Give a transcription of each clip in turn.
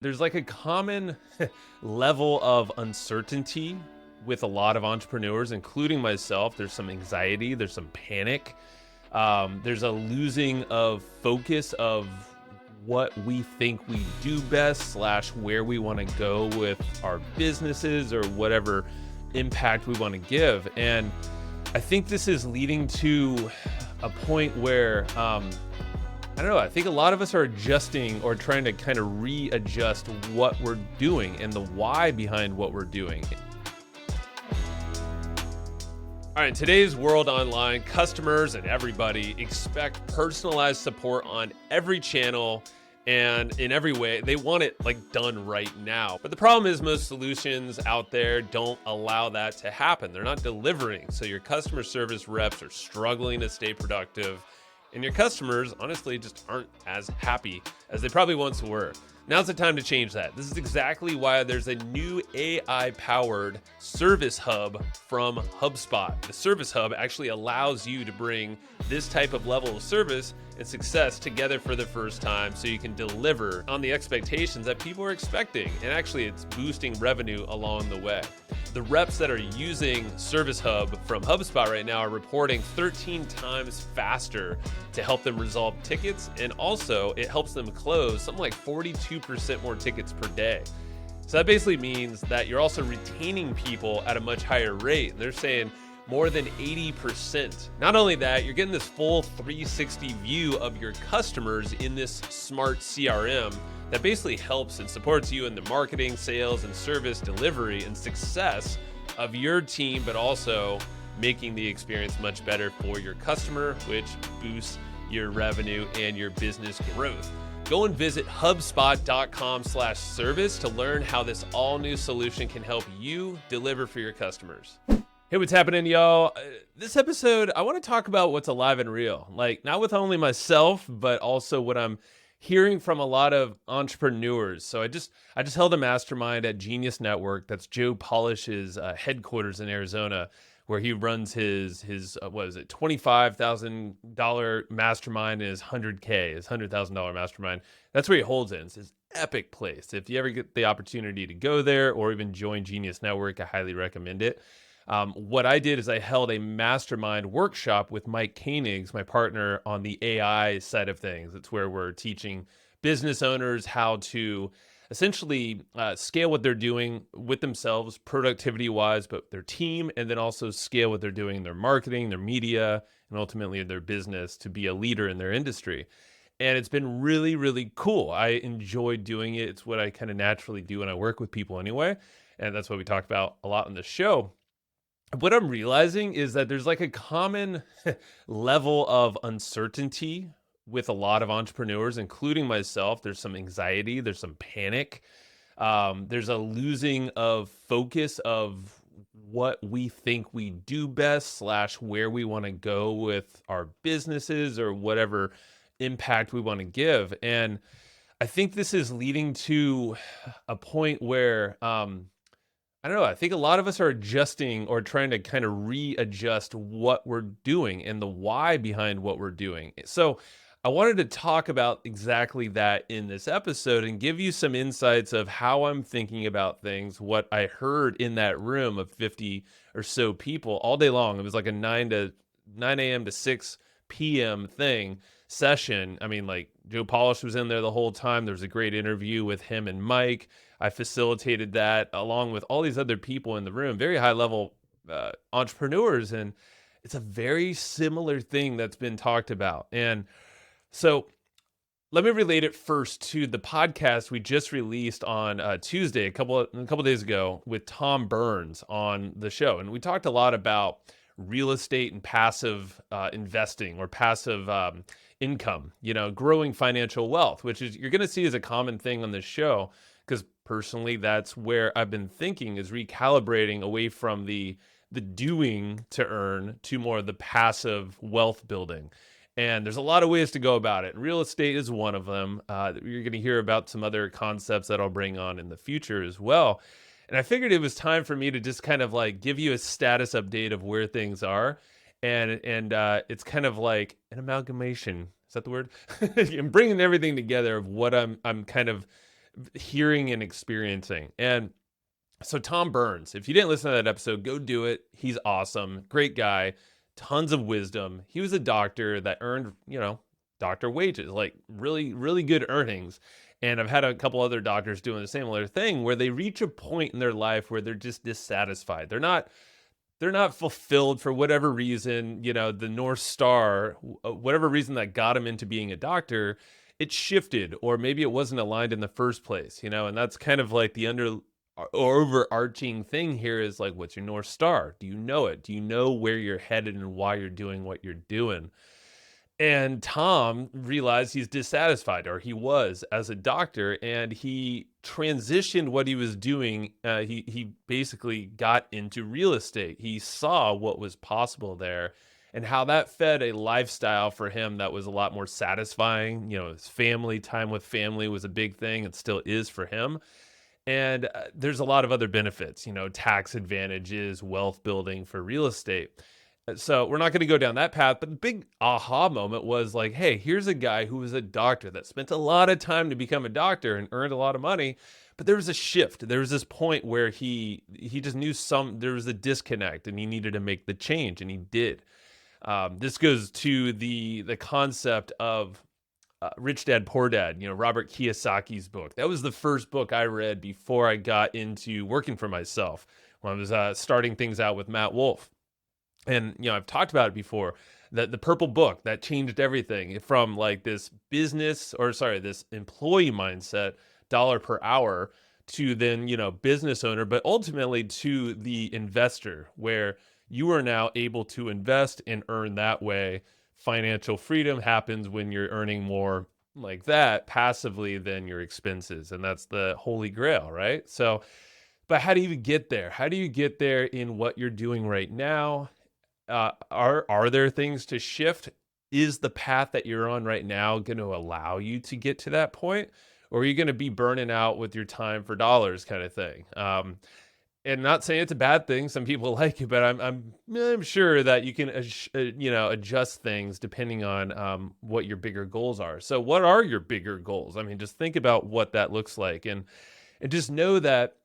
There's like a common level of uncertainty with a lot of entrepreneurs, including myself. There's some anxiety, there's some panic, there's a losing of focus of what we think we do best, slash where we want to go with our businesses or whatever impact we want to give. And I think this is leading to a point where, I don't know. I think a lot of us are adjusting or trying to kind of readjust what we're doing and the why behind what we're doing. All right, in today's world online, customers and everybody expect personalized support on every channel and in every way. They want it like done right now. But the problem is most solutions out there don't allow that to happen. They're not delivering. So your customer service reps are struggling to stay productive. And your customers, honestly, just aren't as happy as they probably once were. Now's the time to change that. This is exactly why there's a new AI-powered service hub from HubSpot. The service hub actually allows you to bring this type of level of service and success together for the first time so you can deliver on the expectations that people are expecting. And actually, it's boosting revenue along the way. The reps that are using Service Hub from HubSpot right now are reporting 13 times faster to help them resolve tickets. And also it helps them close something like 42% more tickets per day. So that basically means that you're also retaining people at a much higher rate. They're saying more than 80%. Not only that, you're getting this full 360 view of your customers in this smart CRM that basically helps and supports you in the marketing, sales, and service delivery and success of your team, but also making the experience much better for your customer, which boosts your revenue and your business growth. Go and visit HubSpot.com/service to learn how this all new solution can help you deliver for your customers. Hey, what's happening, y'all? This episode, I want to talk about what's alive and real. Like, not with only myself, but also what I'm hearing from a lot of entrepreneurs. So I just held a mastermind at Genius Network. That's Joe Polish's headquarters in Arizona, where he runs his what is it, $25,000 mastermind and his $100,000 mastermind. That's where he holds it. It's this epic place. If you ever get the opportunity to go there or even join Genius Network, I highly recommend it. What I did is I held a mastermind workshop with Mike Koenigs, my partner, on the AI side of things. It's where we're teaching business owners how to essentially scale what they're doing with themselves, productivity-wise, but their team, and then also scale what they're doing in their marketing, their media, and ultimately in their business to be a leader in their industry. And it's been really, really cool. I enjoy doing it. It's what I kind of naturally do when I work with people anyway. And that's what we talk about a lot on the show. What I'm realizing is that there's like a common level of uncertainty with a lot of entrepreneurs, including myself. There's some anxiety, there's some panic. There's a losing of focus of what we think we do best, slash where we want to go with our businesses or whatever impact we want to give. And I think this is leading to a point where, I don't know. I think a lot of us are adjusting or trying to kind of readjust what we're doing and the why behind what we're doing. So I wanted to talk about exactly that in this episode and give you some insights of how I'm thinking about things, what I heard in that room of 50 or so people all day long. It was like a 9 a.m. to 6 p.m. session. I mean, like Joe Polish was in there the whole time. There was a great interview with him and Mike. I facilitated that along with all these other people in the room, very high level entrepreneurs. And it's a very similar thing that's been talked about. And so let me relate it first to the podcast we just released on Tuesday, a couple days ago, with Tom Burns on the show. And we talked a lot about real estate and passive investing or passive income, growing financial wealth, which is you're going to see as a common thing on this show. Because personally, that's where I've been thinking, is recalibrating away from the doing to earn to more of the passive wealth building. And there's a lot of ways to go about it. Real estate is one of them. You're going to hear about some other concepts that I'll bring on in the future as well. And I figured it was time for me to just kind of like give you a status update of where things are. And it's kind of like an amalgamation. Is that the word? I'm bringing everything together of what I'm kind of hearing and experiencing. And so Tom Burns, if you didn't listen to that episode, go do it. He's awesome. Great guy. Tons of wisdom. He was a doctor that earned, doctor wages, like really, really good earnings. And I've had a couple other doctors doing the similar thing where they reach a point in their life where they're just dissatisfied. They're not fulfilled for whatever reason, the North Star, whatever reason that got them into being a doctor, it shifted, or maybe it wasn't aligned in the first place, and that's kind of like the overarching thing here is like, what's your North Star? Do you know it? Do you know where you're headed and why you're doing what you're doing? And Tom realized he's dissatisfied, or he was, as a doctor, and he transitioned what he was doing. He basically got into real estate. He saw what was possible there and how that fed a lifestyle for him that was a lot more satisfying. His family, time with family was a big thing. It still is for him. And there's a lot of other benefits, tax advantages, wealth building for real estate. So we're not going to go down that path, but the big aha moment was like, hey, here's a guy who was a doctor that spent a lot of time to become a doctor and earned a lot of money. But there was a shift. There was this point where he just knew there was a disconnect and he needed to make the change, and he did. This goes to the concept of Rich Dad, Poor Dad, Robert Kiyosaki's book. That was the first book I read before I got into working for myself, when I was starting things out with Matt Wolf. And, I've talked about it before, that the purple book that changed everything from like this this employee mindset, dollar per hour, to then, business owner, but ultimately to the investor, where you are now able to invest and earn that way. Financial freedom happens when you're earning more like that passively than your expenses. And that's the holy grail, right? So, but how do you get there? How do you get there in what you're doing right now? Are there things to shift? Is the path that you're on right now going to allow you to get to that point? Or are you going to be burning out with your time for dollars kind of thing? And not saying it's a bad thing. Some people like it, but I'm sure that you can, adjust things depending on what your bigger goals are. So what are your bigger goals? I mean, just think about what that looks like. And just know that,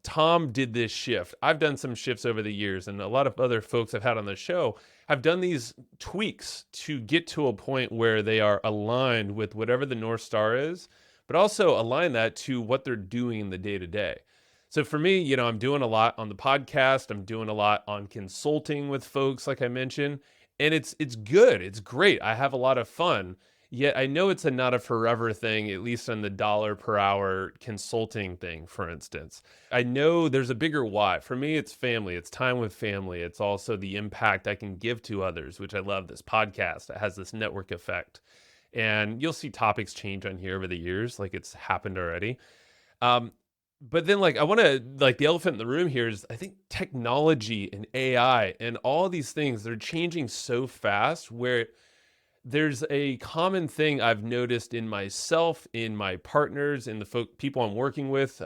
Tom did this shift. I've done some shifts over the years, and a lot of other folks I've had on the show have done these tweaks to get to a point where they are aligned with whatever the North Star is, but also align that to what they're doing in the day-to-day. So for me, I'm doing a lot on the podcast. I'm doing a lot on consulting with folks, like I mentioned, and it's good. It's great. I have a lot of fun. Yet I know it's not a forever thing, at least on the dollar per hour consulting thing, for instance. I know there's a bigger why. For me, it's family. It's time with family. It's also the impact I can give to others, which I love. This podcast, it has this network effect. And you'll see topics change on here over the years, like it's happened already. But then I want to, the elephant in the room here is, I think technology and AI and all these things, they're changing so fast, where there's a common thing I've noticed in myself, in my partners, in the people I'm working with,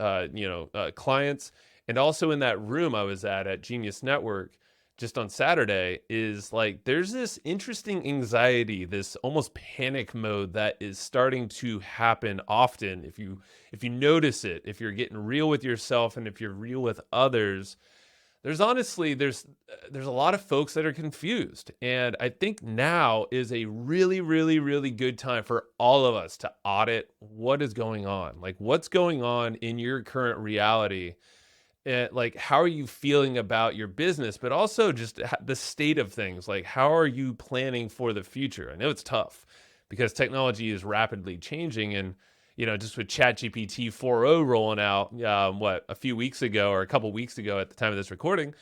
clients, and also in that room I was at Genius Network just on Saturday, is there's this interesting anxiety, this almost panic mode that is starting to happen often. If you notice it, if you're getting real with yourself and if you're real with others, there's a lot of folks that are confused. And I think now is a really, really, really good time for all of us to audit what is going on. What's going on in your current reality? And how are you feeling about your business, but also just the state of things? How are you planning for the future? I know it's tough because technology is rapidly changing, and just with ChatGPT 4.0 rolling out, a few weeks ago or a couple weeks ago at the time of this recording,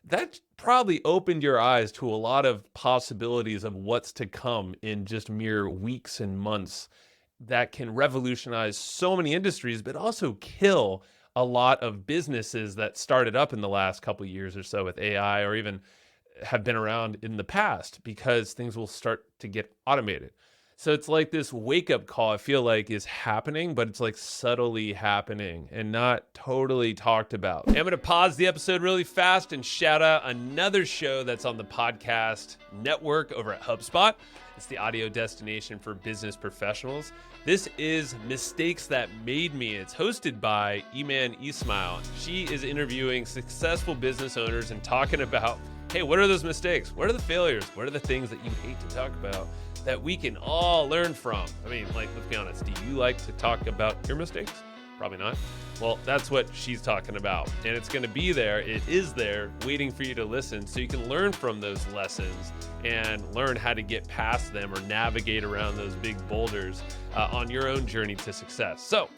that probably opened your eyes to a lot of possibilities of what's to come in just mere weeks and months that can revolutionize so many industries, but also kill a lot of businesses that started up in the last couple of years or so with AI, or even have been around in the past, because things will start to get automated. So it's like this wake-up call, I feel like, is happening, but it's subtly happening and not totally talked about. I'm going to pause the episode really fast and shout out another show that's on the podcast network over at HubSpot. It's the audio destination for business professionals. This is Mistakes That Made Me. It's hosted by Iman Ismail. She is interviewing successful business owners and talking about, hey, what are those mistakes? What are the failures? What are the things that you hate to talk about that we can all learn from? I mean, like, let's be honest. Do you like to talk about your mistakes? Probably not. Well, that's what she's talking about. And it's going to be there. It is there waiting for you to listen so you can learn from those lessons and learn how to get past them or navigate around those big boulders on your own journey to success. So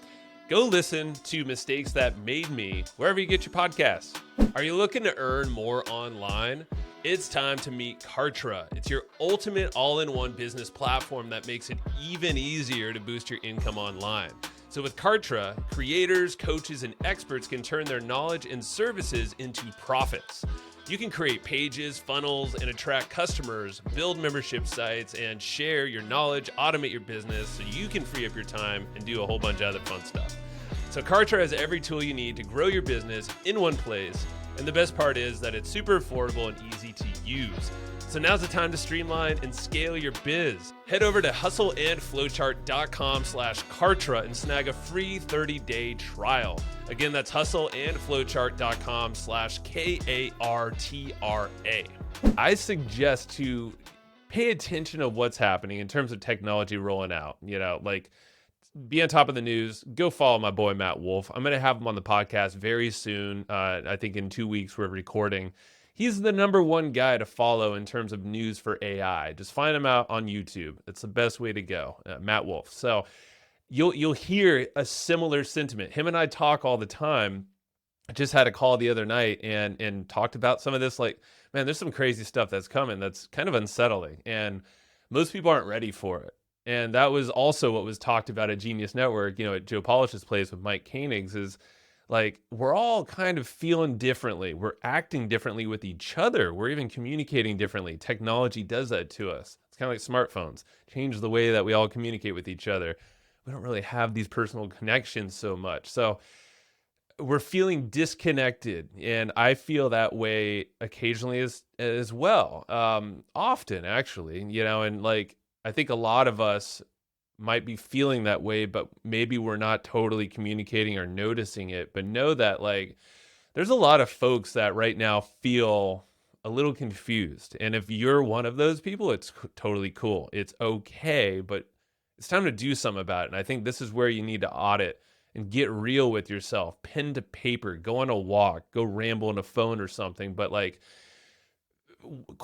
go listen to Mistakes That Made Me wherever you get your podcasts. Are you looking to earn more online? It's time to meet Kartra. It's your ultimate all-in-one business platform that makes it even easier to boost your income online. So with Kartra, creators, coaches, and experts can turn their knowledge and services into profits. You can create pages, funnels, and attract customers, build membership sites, and share your knowledge, automate your business so you can free up your time and do a whole bunch of other fun stuff. So Kartra has every tool you need to grow your business in one place. And the best part is that it's super affordable and easy to use. So now's the time to streamline and scale your biz. Head over to hustleandflowchart.com/Kartra and snag a free 30-day trial. Again, that's hustleandflowchart.com/KARTRA. I suggest to pay attention to what's happening in terms of technology rolling out. You know, like, be on top of the news. Go follow my boy, Matt Wolf. I'm going to have him on the podcast very soon. I think in 2 weeks we're recording. He's the number one guy to follow in terms of news for AI. Just find him out on YouTube. It's the best way to go, Matt Wolf. So you'll hear a similar sentiment. Him and I talk all the time. I just had a call the other night and talked about some of this. Like, man, there's some crazy stuff that's coming that's kind of unsettling. And most people aren't ready for it. And that was also what was talked about at Genius Network, you know, at Joe Polish's place with Mike Koenig's, is like, we're all kind of feeling differently. We're acting differently with each other. We're even communicating differently. Technology does that to us. It's kind of like smartphones. Change the way that we all communicate with each other. We don't really have these personal connections so much. So we're feeling disconnected. And I feel that way occasionally as well. Often, actually, you know, and like, I think a lot of us might be feeling that way, but maybe we're not totally communicating or noticing it. But know that, like, there's a lot of folks that right now feel a little confused. And if you're one of those people, it's totally cool. It's okay, but it's time to do something about it. And I think this is where you need to audit and get real with yourself. Pen to paper, go on a walk, go ramble on a phone or something. But like,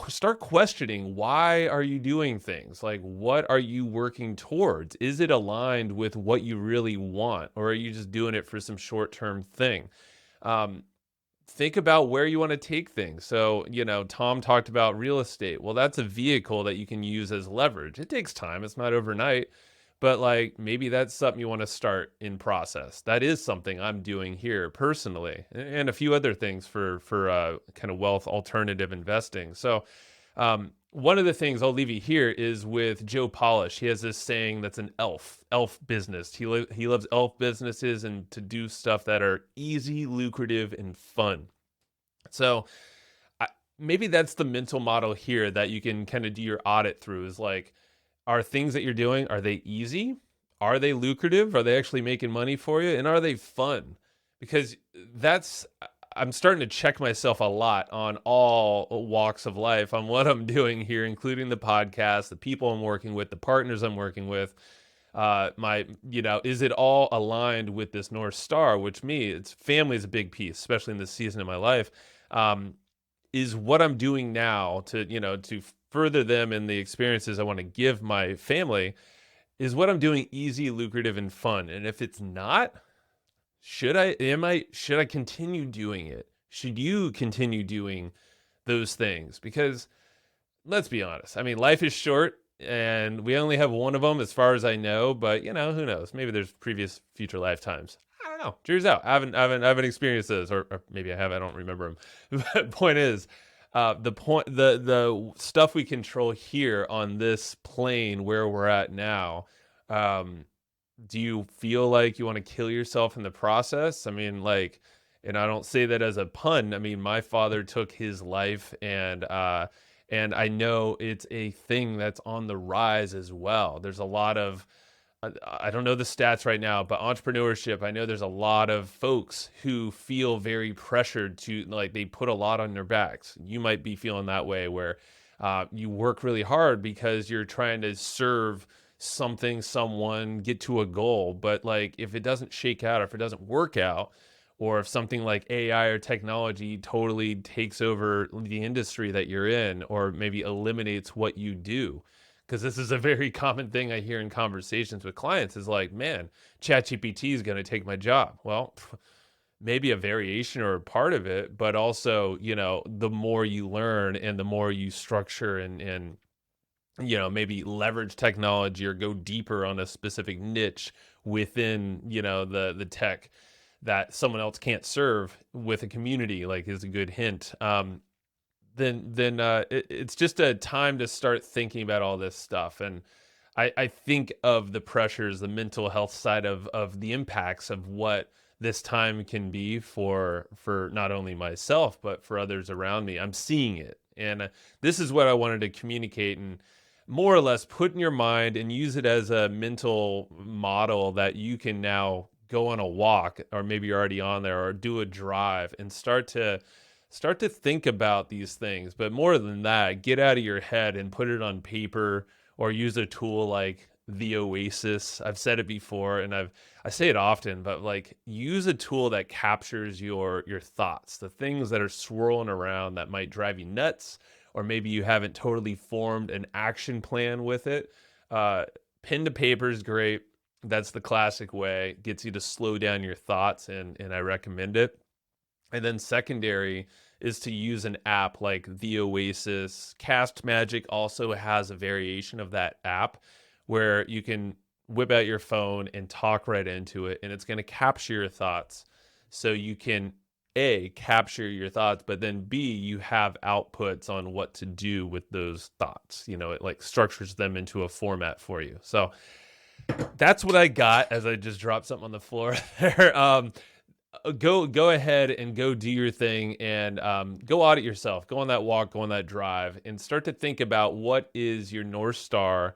start questioning, why are you doing things? Like, what are you working towards? Is it aligned with what you really want? Or are you just doing it for some short-term thing? Think about where you want to take things. So, you know, Tom talked about real estate. Well, that's a vehicle that you can use as leverage. It takes time. It's not overnight. But like, maybe that's something you want to start in process. That is something I'm doing here personally, and a few other things for kind of wealth alternative investing. So one of the things I'll leave you here is with Joe Polish. He has this saying that's an elf business. He loves elf businesses and to do stuff that are easy, lucrative, and fun. So maybe that's the mental model here that you can kind of do your audit through, is like, are things that you're doing, are they easy? Are they lucrative? Are they actually making money for you? And are they fun? Because I'm starting to check myself a lot on all walks of life on what I'm doing here, including the podcast, the people I'm working with, the partners I'm working with. Is it all aligned with this North Star, which it's family is a big piece, especially in this season of my life. Is what I'm doing now to further them in the experiences I want to give my family, is what I'm doing easy, lucrative, and fun? And if it's not, should I continue doing it? Should you continue doing those things? Because let's be honest. I mean, life is short and we only have one of them as far as I know, but you know, who knows? Maybe there's future lifetimes. I don't know. Cheers out. I haven't experienced those, or maybe I have. I don't remember them. But point is, the stuff we control here on this plane where we're at now. Do you feel like you want to kill yourself in the process? I mean, like, and I don't say that as a pun. I mean, my father took his life, and I know it's a thing that's on the rise as well. There's a lot of I don't know the stats right now, but entrepreneurship, I know there's a lot of folks who feel very pressured to, like, they put a lot on their backs. You might be feeling that way where you work really hard because you're trying to serve something, someone, get to a goal. But like, if it doesn't shake out, or if it doesn't work out, or if something like AI or technology totally takes over the industry that you're in, or maybe eliminates what you do, because this is a very common thing I hear in conversations with clients, is like, man, ChatGPT is going to take my job. Well, maybe a variation or a part of it, but also, the more you learn and the more you structure and maybe leverage technology or go deeper on a specific niche within, the tech that someone else can't serve with a community, like, is a good hint. It's just a time to start thinking about all this stuff. And I think of the pressures, the mental health side of the impacts of what this time can be for not only myself, but for others around me. I'm seeing it. And this is what I wanted to communicate and more or less put in your mind and use it as a mental model that you can now go on a walk, or maybe you're already on there, or do a drive and start to think about these things. But more than that, get out of your head and put it on paper, or use a tool like the Oasis. I've said it before, and I say it often, but like, use a tool that captures your thoughts, the things that are swirling around that might drive you nuts, or maybe you haven't totally formed an action plan with it. Pen to paper is great. That's the classic way. It gets you to slow down your thoughts, and I recommend it. And then secondary is to use an app like the Oasis. Cast Magic also has a variation of that app where you can whip out your phone and talk right into it, and it's going to capture your thoughts. So you can A, capture your thoughts, but then B, you have outputs on what to do with those thoughts. It like structures them into a format for you. So that's what I got as I just dropped something on the floor there. Go ahead and go do your thing, and go audit yourself. Go on that walk, go on that drive, and start to think about, what is your North Star?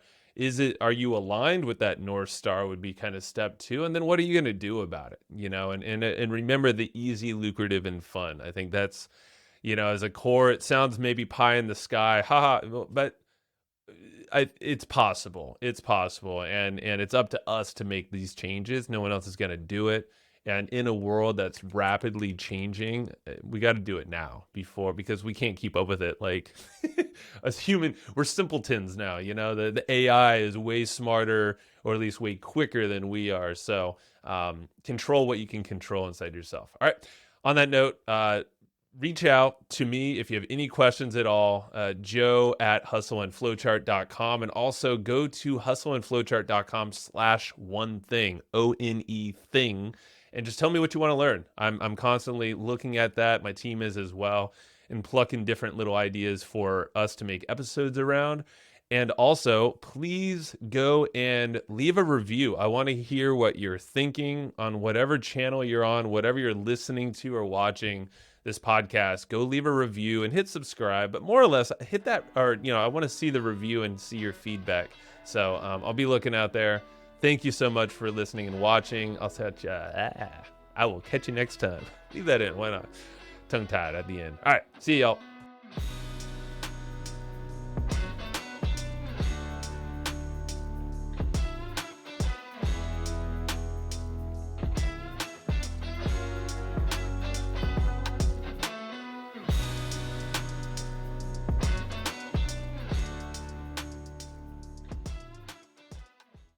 Are you aligned with that North Star, would be kind of step 2. And then what are you going to do about it? And remember the easy, lucrative, and fun. I think that's, as a core, it sounds maybe pie in the sky, haha, but it's possible. It's possible. And it's up to us to make these changes. No one else is going to do it. And in a world that's rapidly changing, we got to do it now because we can't keep up with it. Like, as human, we're simpletons now. The AI is way smarter, or at least way quicker than we are. So control what you can control inside yourself. All right. On that note, reach out to me if you have any questions at all, joe@hustleandflowchart.com. And also go to hustleandflowchart.com/one thing, ONE thing. And just tell me what you want to learn. I'm constantly looking at that. My team is as well, and plucking different little ideas for us to make episodes around. And also, please go and leave a review. I want to hear what you're thinking on whatever channel you're on, whatever you're listening to or watching this podcast. Go leave a review and hit subscribe. But more or less, hit that, or I want to see the review and see your feedback. So I'll be looking out there. Thank you so much for listening and watching. I will catch you next time. Leave that in. Why not? Tongue tied at the end. All right. See y'all.